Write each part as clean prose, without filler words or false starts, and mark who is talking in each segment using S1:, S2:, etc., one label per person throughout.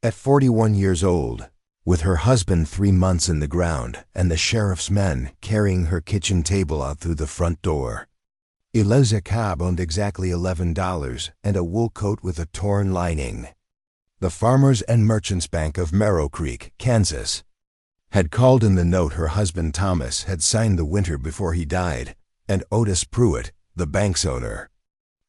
S1: At 41 years old, with her husband 3 months in the ground and the sheriff's men carrying her kitchen table out through the front door, Eliza Cobb owned exactly $11 and a wool coat with a torn lining. The Farmers and Merchants Bank of Merrow Creek, Kansas, had called in the note her husband Thomas had signed the winter before he died, and Otis Pruitt, the bank's owner,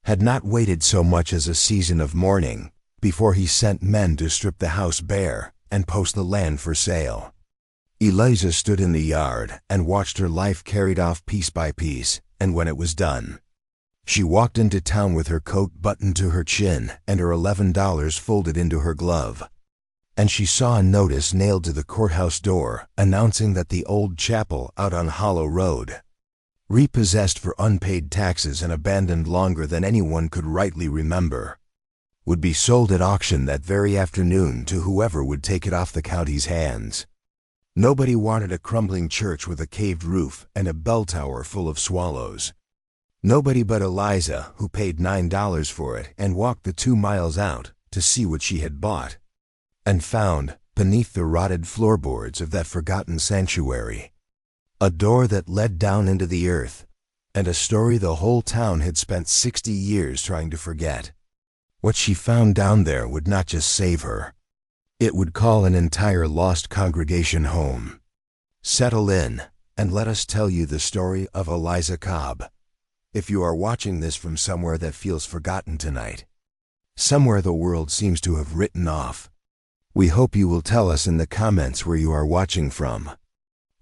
S1: had not waited so much as a season of mourning before he sent men to strip the house bare and post the land for sale. Eliza stood in the yard and watched her life carried off piece by piece, and when it was done, she walked into town with her coat buttoned to her chin and her $11 folded into her glove. And she saw a notice nailed to the courthouse door announcing that the old chapel out on Hollow Road, repossessed for unpaid taxes and abandoned longer than anyone could rightly remember, would be sold at auction that very afternoon to whoever would take it off the county's hands. Nobody wanted a crumbling church with a caved roof and a bell tower full of swallows. Nobody but Eliza, who paid $9 for it and walked the 2 miles out to see what she had bought, and found, beneath the rotted floorboards of that forgotten sanctuary, a door that led down into the earth, and a story the whole town had spent 60 years trying to forget. What she found down there would not just save her. It would call an entire lost congregation home. Settle in, and let us tell you the story of Eliza Cobb. If you are watching this from somewhere that feels forgotten tonight, somewhere the world seems to have written off, we hope you will tell us in the comments where you are watching from.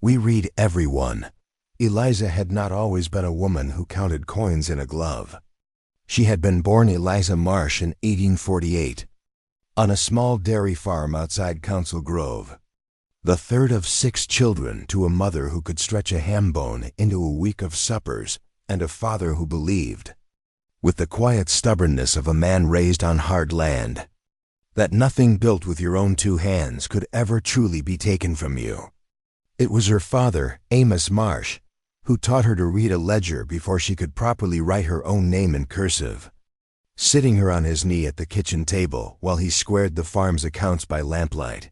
S1: We read everyone. Eliza had not always been a woman who counted coins in a glove. She had been born Eliza Marsh in 1848, on a small dairy farm outside Council Grove, the third of 6 children to a mother who could stretch a ham bone into a week of suppers and a father who believed, with the quiet stubbornness of a man raised on hard land, that nothing built with your own 2 hands could ever truly be taken from you. It was her father, Amos Marsh, who taught her to read a ledger before she could properly write her own name in cursive, sitting her on his knee at the kitchen table while he squared the farm's accounts by lamplight,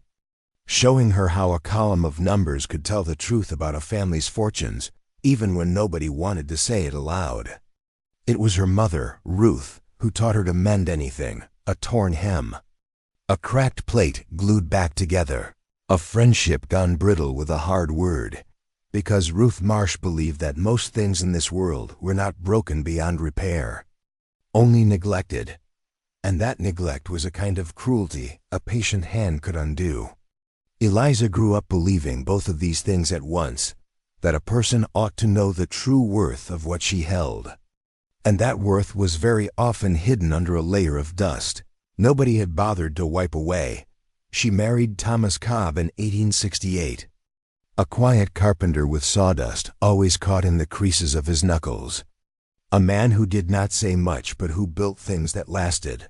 S1: showing her how a column of numbers could tell the truth about a family's fortunes even when nobody wanted to say it aloud. It was her mother, Ruth, who taught her to mend anything, a torn hem, a cracked plate glued back together, a friendship gone brittle with a hard word, because Ruth Marsh believed that most things in this world were not broken beyond repair, only neglected, and that neglect was a kind of cruelty a patient hand could undo. Eliza grew up believing both of these things at once, that a person ought to know the true worth of what she held, and that worth was very often hidden under a layer of dust nobody had bothered to wipe away. She married Thomas Cobb in 1868, a quiet carpenter with sawdust always caught in the creases of his knuckles, a man who did not say much but who built things that lasted,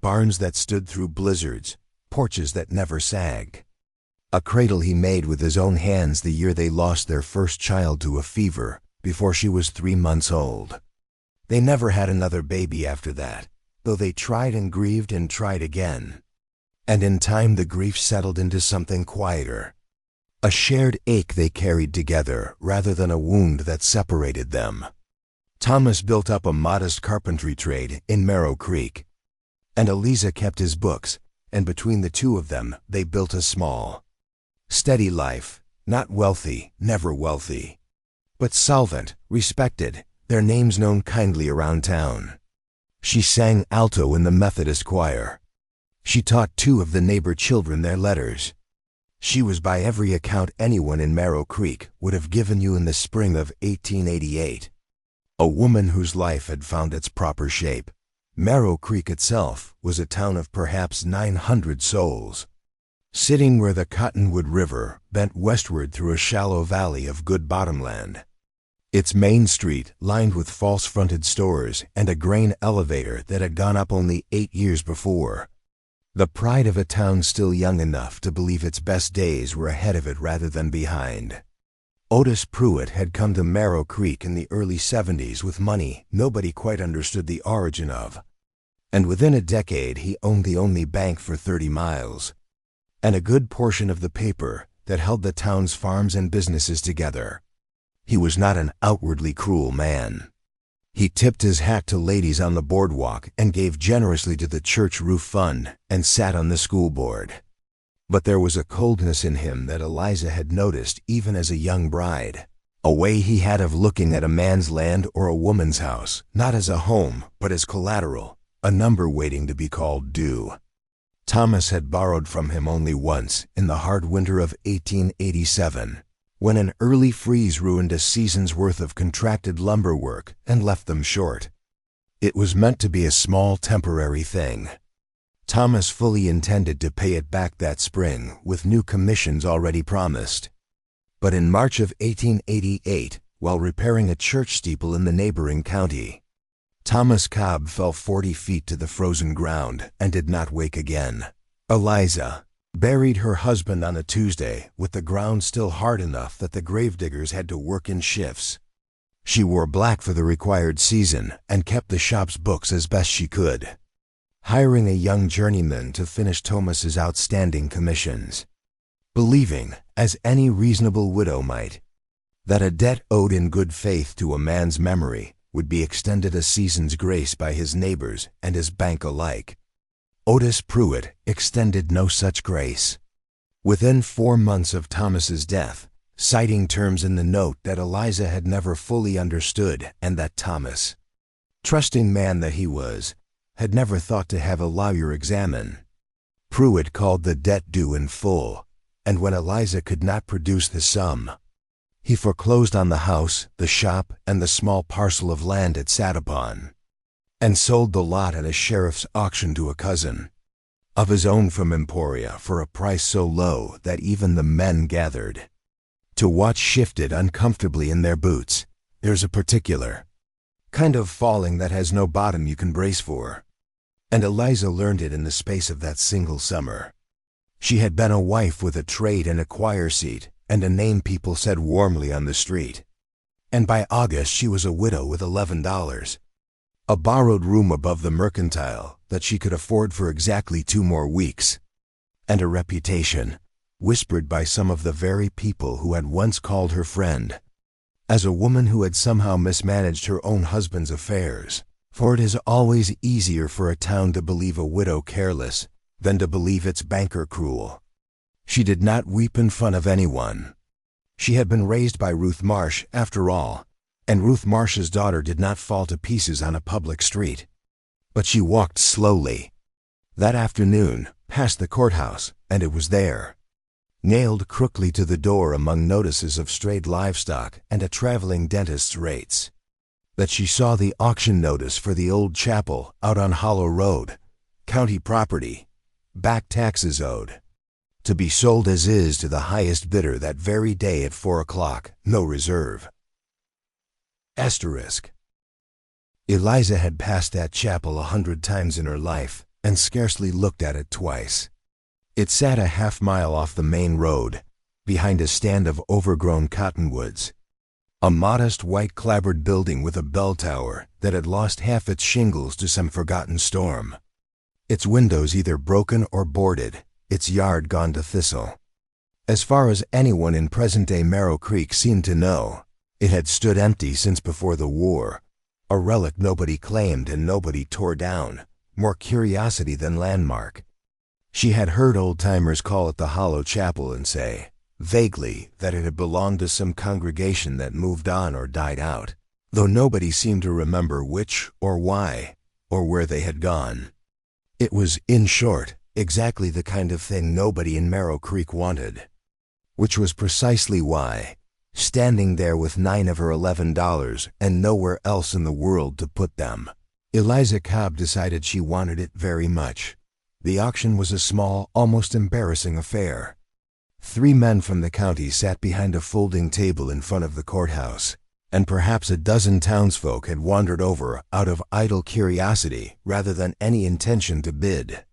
S1: barns that stood through blizzards, porches that never sagged, a cradle he made with his own hands the year they lost their first child to a fever before she was 3 months old. They never had another baby after that, though they tried and grieved and tried again. And in time the grief settled into something quieter, a shared ache they carried together rather than a wound that separated them. Thomas built up a modest carpentry trade in Merrow Creek, and Eliza kept his books, and between the 2 of them they built a small, steady life, not wealthy, never wealthy, but solvent, respected, their names known kindly around town. She sang alto in the Methodist choir. She taught 2 of the neighbor children their letters. She was by every account anyone in Merrow Creek would have given you in the spring of 1888. A woman whose life had found its proper shape. Merrow Creek itself was a town of perhaps 900 souls, sitting where the Cottonwood River bent westward through a shallow valley of good bottomland. Its main street lined with false-fronted stores and a grain elevator that had gone up only 8 years before. The pride of a town still young enough to believe its best days were ahead of it rather than behind. Otis Pruitt had come to Merrow Creek in the early 70s with money nobody quite understood the origin of, and within a decade he owned the only bank for 30 miles. and a good portion of the paper that held the town's farms and businesses together. He was not an outwardly cruel man. He tipped his hat to ladies on the boardwalk and gave generously to the church roof fund and sat on the school board. But there was a coldness in him that Eliza had noticed even as a young bride, a way he had of looking at a man's land or a woman's house, not as a home, but as collateral, a number waiting to be called due. Thomas had borrowed from him only once in the hard winter of 1887, when an early freeze ruined a season's worth of contracted lumber work and left them short. It was meant to be a small temporary thing. Thomas fully intended to pay it back that spring with new commissions already promised. But in March of 1888, while repairing a church steeple in the neighboring county, Thomas Cobb fell 40 feet to the frozen ground and did not wake again. Eliza buried her husband on a Tuesday with the ground still hard enough that the gravediggers had to work in shifts. She wore black for the required season and kept the shop's books as best she could, hiring a young journeyman to finish Thomas's outstanding commissions, believing, as any reasonable widow might, that a debt owed in good faith to a man's memory would be extended a season's grace by his neighbors and his bank alike. Otis Pruitt extended no such grace. Within 4 months of Thomas's death, citing terms in the note that Eliza had never fully understood and that Thomas, trusting man that he was, had never thought to have a lawyer examine, Pruitt called the debt due in full, and when Eliza could not produce the sum, he foreclosed on the house, the shop, and the small parcel of land it sat upon, and sold the lot at a sheriff's auction to a cousin of his own from Emporia for a price so low that even the men gathered to watch shifted uncomfortably in their boots. There's a particular kind of falling that has no bottom you can brace for, and Eliza learned it in the space of that single summer. She had been a wife with a trade and a choir seat and a name people said warmly on the street, and by August she was a widow with $11, a borrowed room above the Mercantile that she could afford for exactly 2 more weeks, and a reputation, whispered by some of the very people who had once called her friend, as a woman who had somehow mismanaged her own husband's affairs. For it is always easier for a town to believe a widow careless than to believe its banker cruel. She did not weep in front of anyone. She had been raised by Ruth Marsh, after all, and Ruth Marsh's daughter did not fall to pieces on a public street. But she walked slowly that afternoon past the courthouse, and it was there, nailed crookedly to the door among notices of strayed livestock and a traveling dentist's rates, that she saw the auction notice for the old chapel out on Hollow Road, county property, back taxes owed, to be sold as is to the highest bidder that very day at 4 o'clock, no reserve. Asterisk. Eliza had passed that chapel 100 times in her life and scarcely looked at it twice. It sat a half-mile off the main road, behind a stand of overgrown cottonwoods, a modest white-clapboard building with a bell tower that had lost half its shingles to some forgotten storm, its windows either broken or boarded, its yard gone to thistle. As far as anyone in present-day Merrow Creek seemed to know, it had stood empty since before the war, a relic nobody claimed and nobody tore down, more curiosity than landmark. She had heard old-timers call it the Hollow Chapel and say, vaguely, that it had belonged to some congregation that moved on or died out, though nobody seemed to remember which or why or where they had gone. It was, in short, exactly the kind of thing nobody in Merrow Creek wanted, which was precisely why, standing there with 9 of her $11 and nowhere else in the world to put them, Eliza Cobb decided she wanted it very much. The auction was a small, almost embarrassing affair. 3 men from the county sat behind a folding table in front of the courthouse, and perhaps a dozen townsfolk had wandered over out of idle curiosity rather than any intention to bid.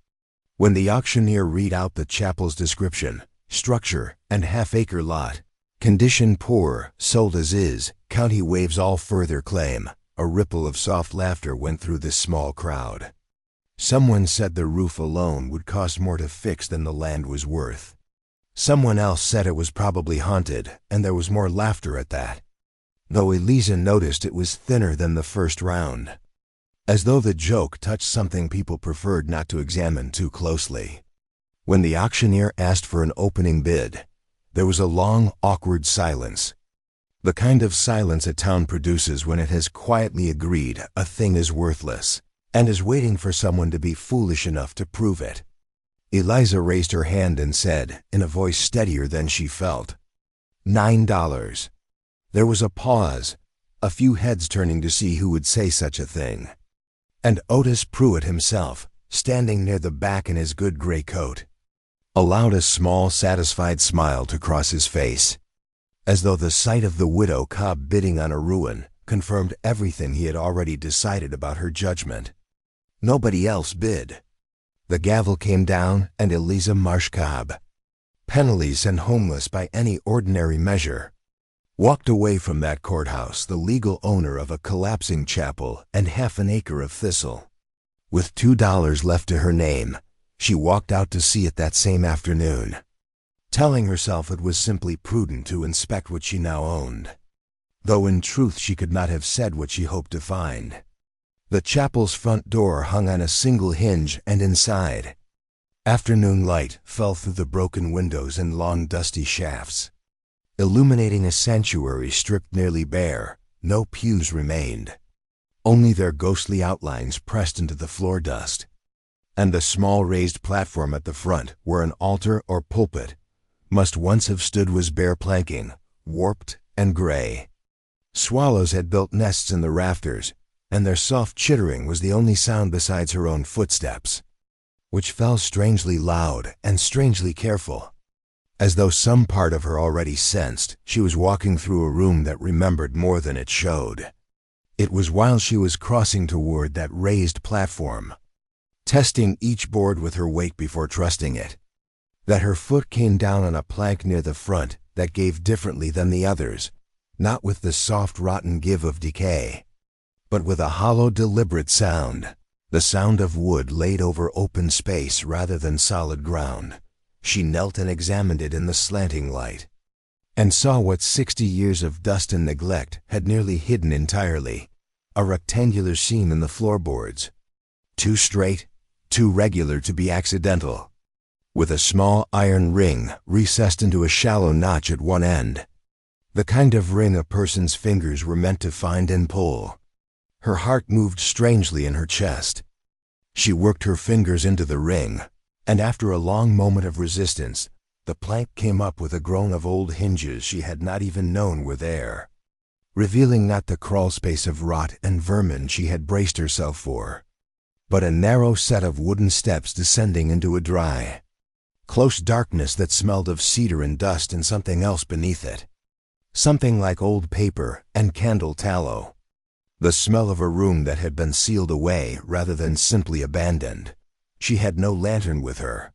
S1: When the auctioneer read out the chapel's description, structure, and half-acre lot, condition poor, sold as is, county waives all further claim, a ripple of soft laughter went through this small crowd. Someone said the roof alone would cost more to fix than the land was worth. Someone else said it was probably haunted, and there was more laughter at that, though Eliza noticed it was thinner than the first round, as though the joke touched something people preferred not to examine too closely. When the auctioneer asked for an opening bid, there was a long, awkward silence. The kind of silence a town produces when it has quietly agreed a thing is worthless and is waiting for someone to be foolish enough to prove it. Eliza raised her hand and said, in a voice steadier than she felt, $9. There was a pause, a few heads turning to see who would say such a thing, and Otis Pruitt himself, standing near the back in his good gray coat, allowed a small, satisfied smile to cross his face, as though the sight of the widow Cobb bidding on a ruin confirmed everything he had already decided about her judgment. Nobody else bid. The gavel came down, and Eliza Cobb, penniless and homeless by any ordinary measure, walked away from that courthouse the legal owner of a collapsing chapel and half an acre of thistle. With $2 left to her name, she walked out to see it that same afternoon, telling herself it was simply prudent to inspect what she now owned, though in truth she could not have said what she hoped to find. The chapel's front door hung on a single hinge, and inside, afternoon light fell through the broken windows in long dusty shafts, illuminating a sanctuary stripped nearly bare. No pews remained, only their ghostly outlines pressed into the floor dust, and the small raised platform at the front, where an altar or pulpit must once have stood, was bare planking, warped and gray. Swallows had built nests in the rafters, and their soft chittering was the only sound besides her own footsteps, which fell strangely loud and strangely careful, as though some part of her already sensed she was walking through a room that remembered more than it showed. It was while she was crossing toward that raised platform, testing each board with her weight before trusting it, that her foot came down on a plank near the front that gave differently than the others, not with the soft rotten give of decay, but with a hollow deliberate sound, the sound of wood laid over open space rather than solid ground. She knelt and examined it in the slanting light, and saw what 60 years of dust and neglect had nearly hidden entirely, a rectangular seam in the floorboards, too straight, too regular to be accidental, with a small iron ring recessed into a shallow notch at one end, the kind of ring a person's fingers were meant to find and pull. Her heart moved strangely in her chest. She worked her fingers into the ring, and after a long moment of resistance, the plank came up with a groan of old hinges she had not even known were there, revealing not the crawl space of rot and vermin she had braced herself for, but a narrow set of wooden steps descending into a dry, close darkness that smelled of cedar and dust and something else beneath it, something like old paper and candle tallow, the smell of a room that had been sealed away rather than simply abandoned. She had no lantern with her,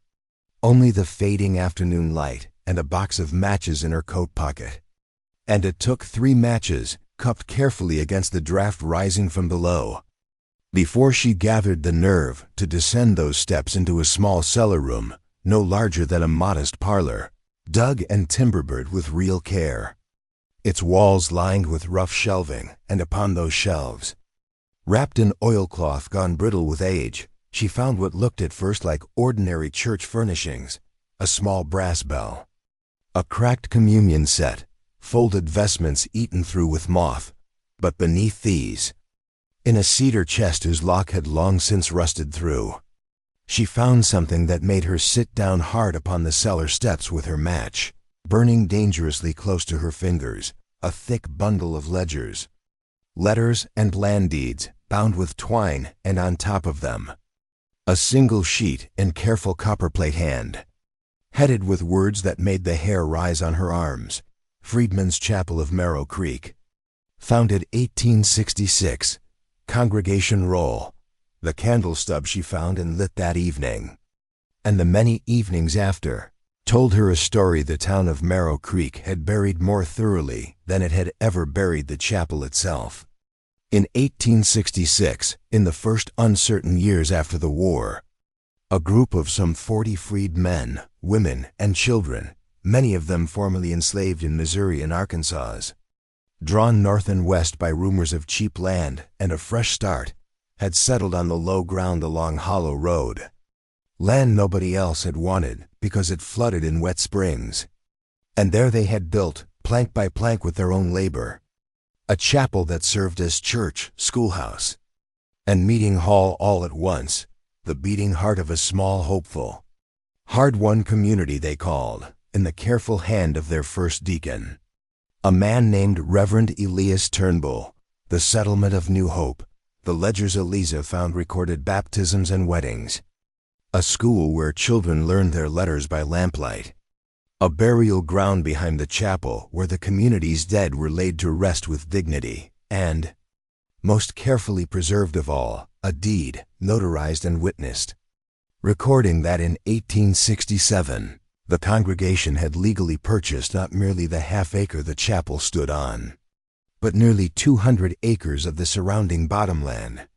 S1: only the fading afternoon light and a box of matches in her coat pocket, and it took 3 matches, cupped carefully against the draft rising from below, before she gathered the nerve to descend those steps into a small cellar room, no larger than a modest parlor, dug and timber-boarded with real care, its walls lined with rough shelving, and upon those shelves, wrapped in oilcloth gone brittle with age, she found what looked at first like ordinary church furnishings: a small brass bell, a cracked communion set, folded vestments eaten through with moth, but beneath these, in a cedar chest whose lock had long since rusted through, she found something that made her sit down hard upon the cellar steps with her match burning dangerously close to her fingers, a thick bundle of ledgers, letters and land deeds bound with twine, and on top of them, a single sheet in careful copperplate hand, headed with words that made the hair rise on her arms: Freedmen's Chapel of Marrow Creek, founded 1866, congregation roll, the candle stub she found and lit that evening, and the many evenings after, told her a story the town of Marrow Creek had buried more thoroughly than it had ever buried the chapel itself. In 1866, in the first uncertain years after the war, a group of some 40 freed men, women, and children, many of them formerly enslaved in Missouri and Arkansas, drawn north and west by rumors of cheap land and a fresh start, had settled on the low ground along Hollow Road. Land nobody else had wanted because it flooded in wet springs. And there they had built, plank by plank with their own labor, a chapel that served as church, schoolhouse, and meeting hall all at once, the beating heart of a small, hopeful, hard-won community they called, in the careful hand of their first deacon, a man named Reverend Elias Turnbull. The settlement of New Hope, the ledgers Eliza found recorded baptisms and weddings, a school where children learned their letters by lamplight, a burial ground behind the chapel where the community's dead were laid to rest with dignity, and, most carefully preserved of all, a deed, notarized and witnessed, recording that in 1867, the congregation had legally purchased not merely the half-acre the chapel stood on, but nearly 200 acres of the surrounding bottomland,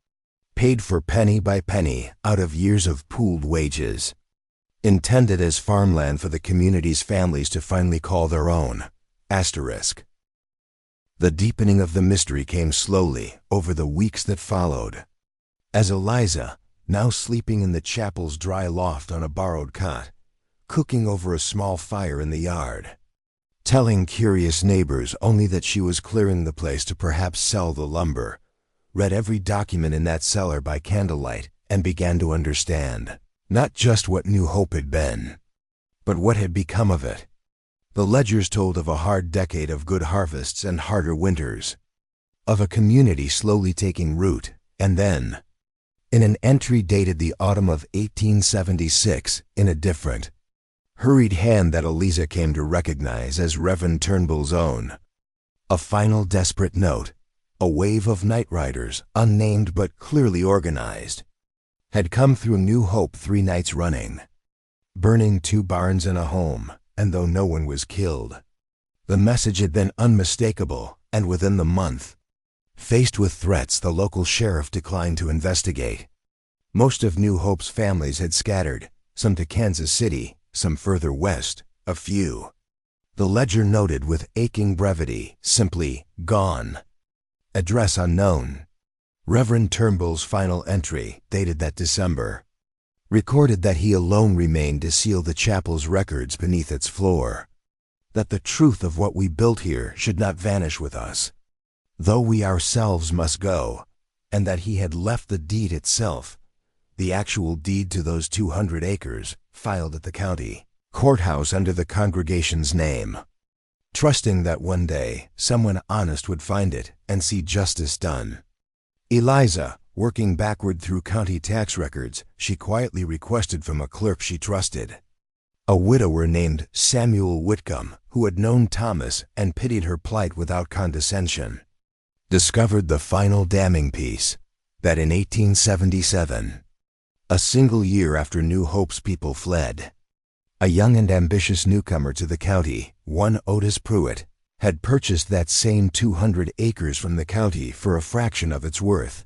S1: paid for penny by penny out of years of pooled wages, intended as farmland for the community's families to finally call their own. Asterisk. The deepening of the mystery came slowly over the weeks that followed, as Eliza, now sleeping in the chapel's dry loft on a borrowed cot, cooking over a small fire in the yard, telling curious neighbors only that she was clearing the place to perhaps sell the lumber, read every document in that cellar by candlelight, and began to understand, not just what New Hope had been, but what had become of it. The ledgers told of a hard decade of good harvests and harder winters, of a community slowly taking root, and then, in an entry dated the autumn of 1876, in a different, hurried hand that Eliza came to recognize as Reverend Turnbull's own, a final desperate note, a wave of night riders, unnamed but clearly organized, had come through New Hope 3 nights running, burning 2 barns and a home, and though no one was killed, the message had been unmistakable, and within the month, faced with threats, the local sheriff declined to investigate. Most of New Hope's families had scattered, some to Kansas City, some further west, a few. The ledger noted with aching brevity, simply, gone. Address unknown. Reverend Turnbull's final entry, dated that December, recorded that he alone remained to seal the chapel's records beneath its floor, that the truth of what we built here should not vanish with us, though we ourselves must go, and that he had left the deed itself, the actual deed to those 200 acres, filed at the county courthouse under the congregation's name, trusting that one day someone honest would find it and see justice done. Eliza, working backward through county tax records, she quietly requested from a clerk she trusted, a widower named Samuel Whitcomb, who had known Thomas and pitied her plight without condescension, discovered the final damning piece, that in 1877, a single year after New Hope's people fled, a young and ambitious newcomer to the county, one Otis Pruitt, had purchased that same 200 acres from the county for a fraction of its worth,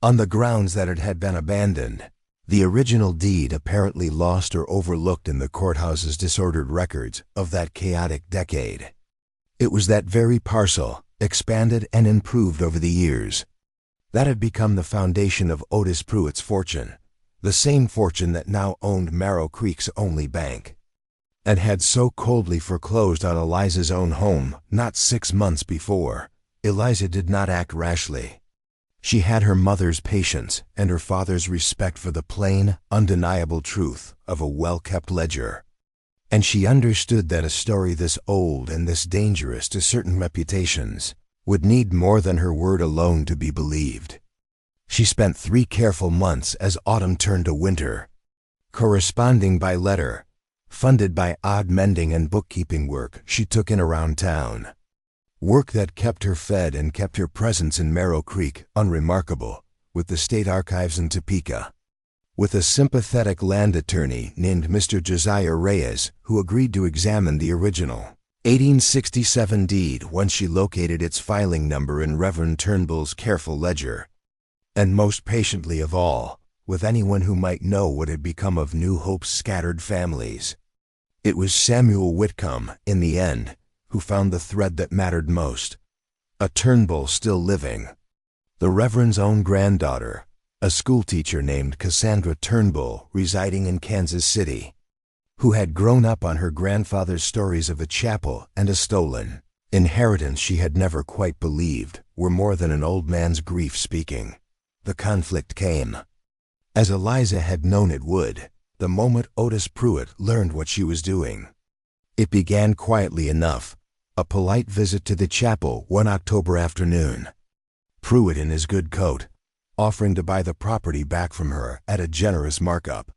S1: on the grounds that it had been abandoned, the original deed apparently lost or overlooked in the courthouse's disordered records of that chaotic decade. It was that very parcel, expanded and improved over the years, that had become the foundation of Otis Pruitt's fortune, the same fortune that now owned Marrow Creek's only bank, and had so coldly foreclosed on Eliza's own home not 6 months before. Eliza did not act rashly. She had her mother's patience and her father's respect for the plain, undeniable truth of a well-kept ledger, and she understood that a story this old and this dangerous to certain reputations would need more than her word alone to be believed. She spent 3 careful months as autumn turned to winter, corresponding by letter, funded by odd mending and bookkeeping work she took in around town, work that kept her fed and kept her presence in Marrow Creek unremarkable, with the state archives in Topeka, with a sympathetic land attorney named Mr. Josiah Reyes, who agreed to examine the original 1867 deed once she located its filing number in Reverend Turnbull's careful ledger. And most patiently of all, with anyone who might know what had become of New Hope's scattered families. It was Samuel Whitcomb, in the end, who found the thread that mattered most. A Turnbull still living. The Reverend's own granddaughter, a schoolteacher named Cassandra Turnbull residing in Kansas City, who had grown up on her grandfather's stories of a chapel and a stolen inheritance she had never quite believed were more than an old man's grief speaking. The conflict came, as Eliza had known it would, the moment Otis Pruitt learned what she was doing. It began quietly enough, a polite visit to the chapel one October afternoon. Pruitt in his good coat, offering to buy the property back from her at a generous markup.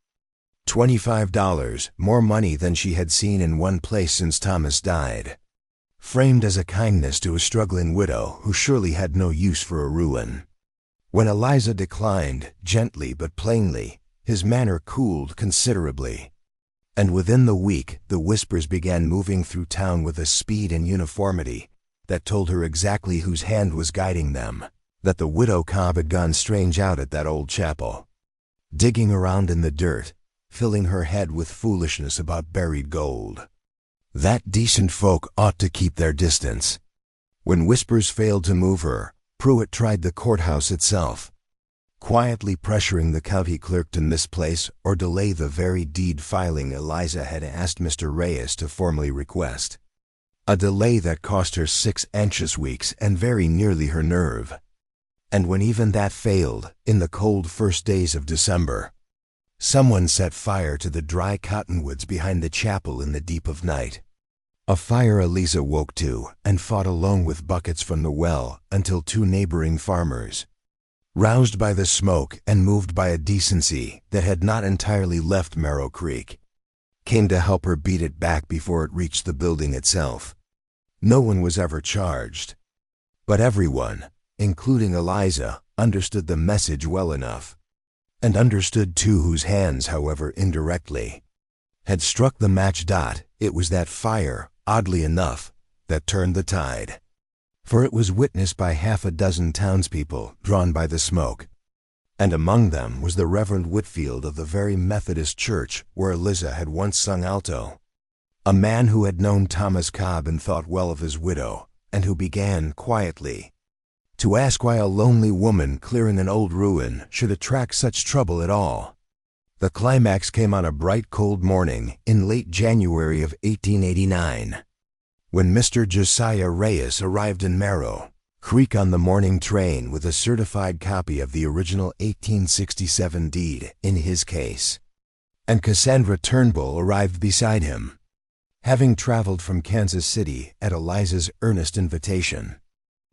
S1: $25, more money than she had seen in one place since Thomas died. Framed as a kindness to a struggling widow who surely had no use for a ruin. When Eliza declined, gently but plainly, his manner cooled considerably. And within the week, the whispers began moving through town with a speed and uniformity that told her exactly whose hand was guiding them, that the widow Cobb had gone strange out at that old chapel, digging around in the dirt, filling her head with foolishness about buried gold. That decent folk ought to keep their distance. When whispers failed to move her, Pruitt tried the courthouse itself, quietly pressuring the county clerk to misplace or delay the very deed filing Eliza had asked Mr. Reyes to formally request. A delay that cost her 6 anxious weeks and very nearly her nerve. And when even that failed, in the cold first days of December, someone set fire to the dry cottonwoods behind the chapel in the deep of night. A fire Eliza woke to and fought alone with buckets from the well until 2 neighboring farmers, roused by the smoke and moved by a decency that had not entirely left Marrow Creek, came to help her beat it back before it reached the building itself. No one was ever charged, but everyone, including Eliza, understood the message well enough. And understood too whose hands, however indirectly, had struck the match. It was that fire, oddly enough, that turned the tide. For it was witnessed by 6 townspeople drawn by the smoke. And among them was the Reverend Whitfield of the very Methodist church where Eliza had once sung alto. A man who had known Thomas Cobb and thought well of his widow, and who began, quietly, to ask why a lonely woman clearing an old ruin should attract such trouble at all. The climax came on a bright cold morning in late January of 1889, when Mr. Josiah Reyes arrived in Marrow Creek on the morning train with a certified copy of the original 1867 deed in his case. And Cassandra Turnbull arrived beside him, having traveled from Kansas City at Eliza's earnest invitation,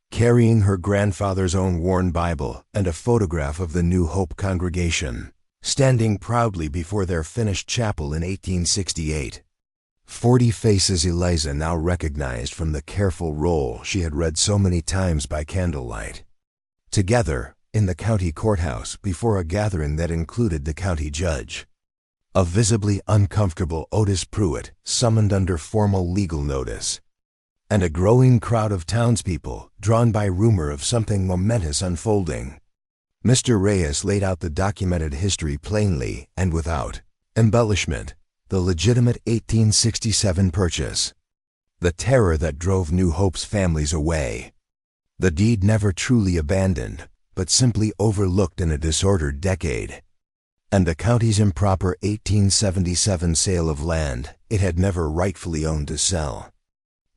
S1: carrying her grandfather's own worn Bible and a photograph of the New Hope congregation, standing proudly before their finished chapel in 1868. 40 faces Eliza now recognized from the careful roll she had read so many times by candlelight. Together, in the county courthouse before a gathering that included the county judge. A visibly uncomfortable Otis Pruitt summoned under formal legal notice, and a growing crowd of townspeople drawn by rumor of something momentous unfolding. Mr. Reyes laid out the documented history plainly and without embellishment, the legitimate 1867 purchase, the terror that drove New Hope's families away, the deed never truly abandoned, but simply overlooked in a disordered decade, and the county's improper 1877 sale of land it had never rightfully owned to sell.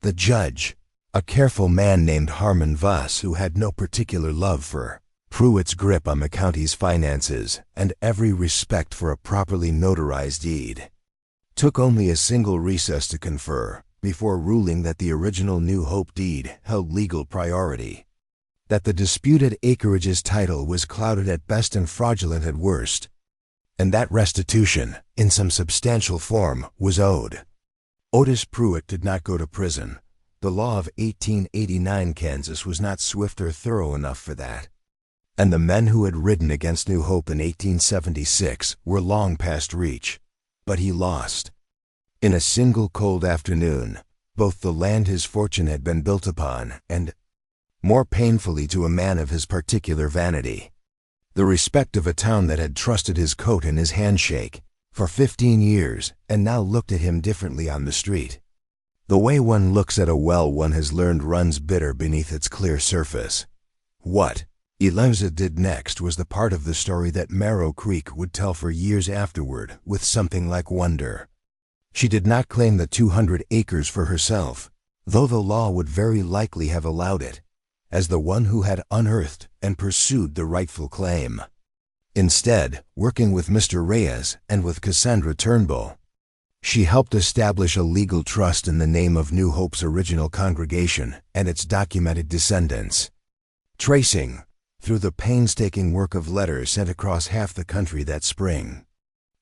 S1: The judge, a careful man named Harmon Voss who had no particular love for Pruitt's grip on the county's finances and every respect for a properly notarized deed, took only a single recess to confer before ruling that the original New Hope deed held legal priority, that the disputed acreage's title was clouded at best and fraudulent at worst, and that restitution, in some substantial form, was owed. Otis Pruitt did not go to prison. The law of 1889 Kansas was not swift or thorough enough for that. And the men who had ridden against New Hope in 1876 were long past reach. But he lost. In a single cold afternoon, both the land his fortune had been built upon and, more painfully to a man of his particular vanity, the respect of a town that had trusted his coat and his handshake for 15 years and now looked at him differently on the street. The way one looks at a well one has learned runs bitter beneath its clear surface. What Eliza did next was the part of the story that Marrow Creek would tell for years afterward with something like wonder. She did not claim the 200 acres for herself, though the law would very likely have allowed it, as the one who had unearthed and pursued the rightful claim. Instead, working with Mr. Reyes and with Cassandra Turnbull, she helped establish a legal trust in the name of New Hope's original congregation and its documented descendants, tracing, through the painstaking work of letters sent across half the country that spring,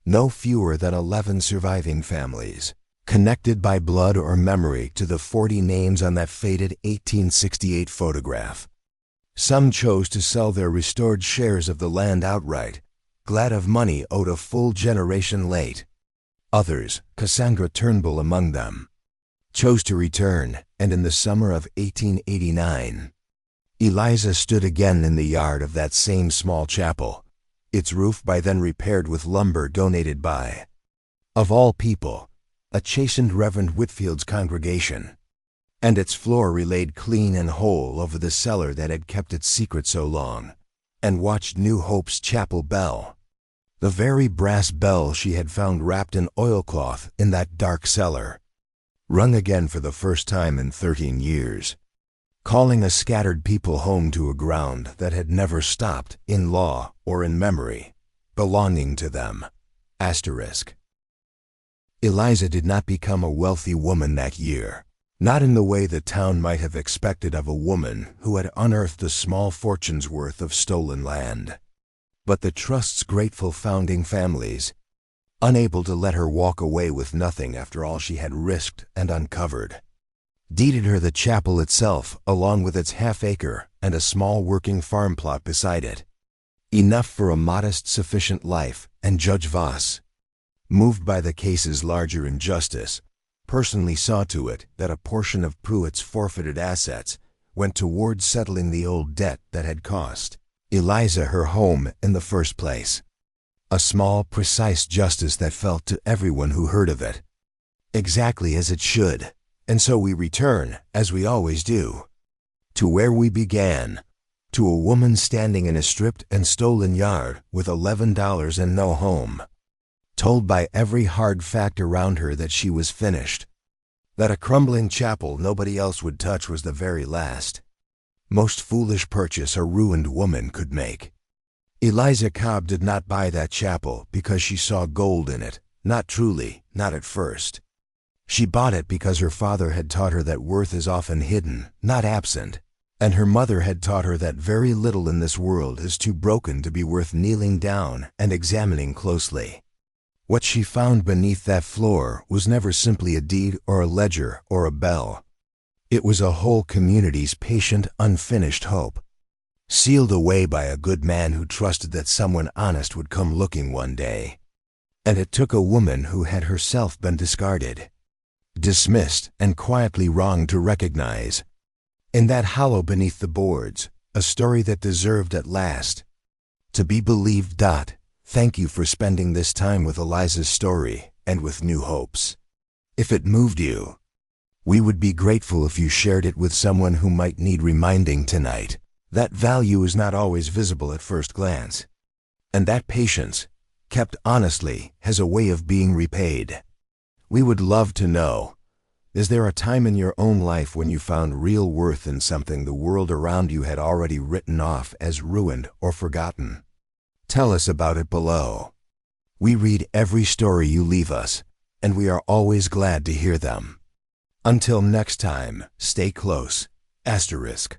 S1: no fewer than 11 surviving families, connected by blood or memory to the 40 names on that faded 1868 photograph. Some chose to sell their restored shares of the land outright, glad of money owed a full generation late. Others, Cassandra Turnbull among them, chose to return, and in the summer of 1889, Eliza stood again in the yard of that same small chapel, its roof by then repaired with lumber donated by, of all people, a chastened Reverend Whitfield's congregation, and its floor relaid clean and whole over the cellar that had kept its secret so long, and watched New Hope's chapel bell, the very brass bell she had found wrapped in oilcloth in that dark cellar, rung again for the first time in 13 years, calling a scattered people home to a ground that had never stopped, in law or in memory, belonging to them. Asterisk. Eliza did not become a wealthy woman that year, not in the way the town might have expected of a woman who had unearthed a small fortune's worth of stolen land. But the Trust's grateful founding families, unable to let her walk away with nothing after all she had risked and uncovered, deeded her the chapel itself along with its half-acre and a small working farm plot beside it, enough for a modest sufficient life, and Judge Voss, moved by the case's larger injustice, personally saw to it that a portion of Pruitt's forfeited assets went toward settling the old debt that had cost Eliza her home in the first place. A small, precise justice that felt to everyone who heard of it exactly as it should. And so we return, as we always do, to where we began, to a woman standing in a stripped and stolen yard with $11 and no home, told by every hard fact around her that she was finished, that a crumbling chapel nobody else would touch was the very last, most foolish purchase a ruined woman could make. Eliza Cobb did not buy that chapel because she saw gold in it, not truly, not at first. She bought it because her father had taught her that worth is often hidden, not absent, and her mother had taught her that very little in this world is too broken to be worth kneeling down and examining closely. What she found beneath that floor was never simply a deed or a ledger or a bell. It was a whole community's patient, unfinished hope, sealed away by a good man who trusted that someone honest would come looking one day. And it took a woman who had herself been discarded, dismissed, and quietly wronged to recognize, in that hollow beneath the boards, a story that deserved at last to be believed. Thank you for spending this time with Eliza's story and with New Hope's. If it moved you, we would be grateful if you shared it with someone who might need reminding tonight that value is not always visible at first glance, and that patience, kept honestly, has a way of being repaid. We would love to know, is there a time in your own life when you found real worth in something the world around you had already written off as ruined or forgotten? Tell us about it below. We read every story you leave us, and we are always glad to hear them. Until next time, stay close. Asterisk.